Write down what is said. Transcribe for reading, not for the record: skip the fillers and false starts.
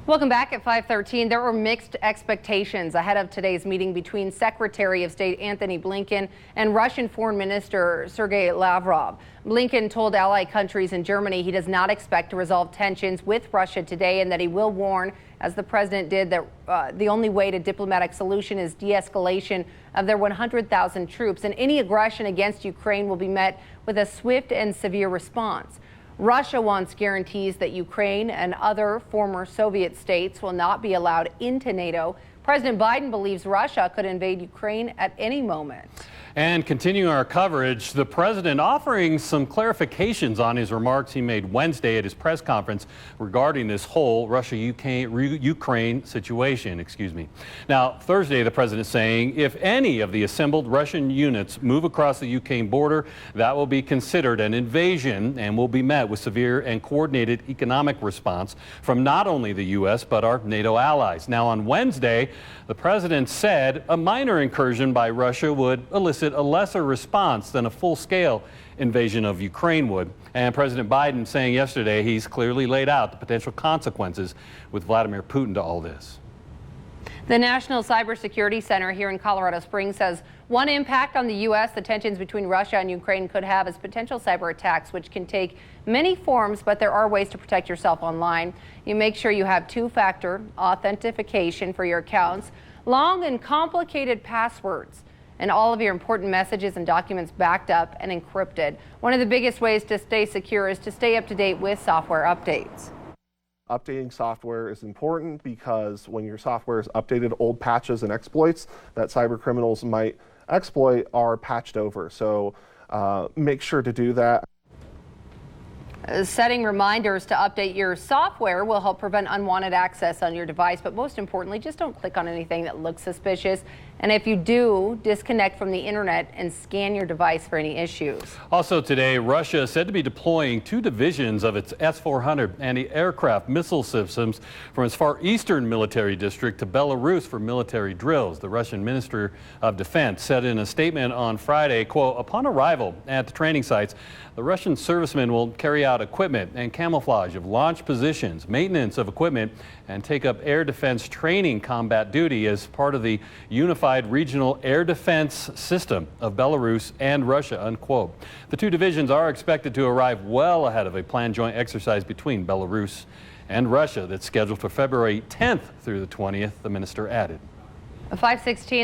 Welcome back at 5:13. There were mixed expectations ahead of today's meeting between Secretary of State Anthony Blinken and Russian Foreign Minister Sergei Lavrov. Blinken told ally countries in Germany he does not expect to resolve tensions with Russia today and that he will warn, as the president did, that the only way to diplomatic solution is de-escalation of their 100,000 troops, and any aggression against Ukraine will be met with a swift and severe response. Russia wants guarantees that Ukraine and other former Soviet states will not be allowed into NATO. President Biden believes Russia could invade Ukraine at any moment. And continuing our coverage, the president offering some clarifications on his remarks he made Wednesday at his press conference regarding this whole Russia-Ukraine situation. Now, Thursday, the president saying if any of the assembled Russian units move across the Ukraine border, that will be considered an invasion and will be met with severe and coordinated economic response from not only the U.S. but our NATO allies. Now, on Wednesday, the president said a minor incursion by Russia would elicit a lesser response than a full-scale invasion of Ukraine would. And President Biden saying yesterday he's clearly laid out the potential consequences with Vladimir Putin to all this. The National Cybersecurity Center here in Colorado Springs says one impact on the U.S. the tensions between Russia and Ukraine could have is potential cyber attacks, which can take many forms, but there are ways to protect yourself online. You make sure you have two-factor authentication for your accounts, long and complicated passwords, and all of your important messages and documents backed up and encrypted. One of the biggest ways to stay secure is to stay up to date with software updates. Updating software is important because when your software is updated, old patches and exploits that cyber criminals might exploit are patched over. So make sure to do that. Setting reminders to update your software will help prevent unwanted access on your device, but most importantly, just don't click on anything that looks suspicious. And if you do, disconnect from the internet and scan your device for any issues. Also today, Russia is said to be deploying 2 divisions of its S-400 anti-aircraft missile systems from its far eastern military district to Belarus for military drills. The Russian Minister of Defense said in a statement on Friday, quote, upon arrival at the training sites, the Russian servicemen will carry out equipment and camouflage of launch positions, maintenance of equipment, and take up air defense training combat duty as part of the unified regional air defense system of Belarus and Russia, unquote. The 2 divisions are expected to arrive well ahead of a planned joint exercise between Belarus and Russia that's scheduled for February 10th through the 20th, the minister added. 5:16.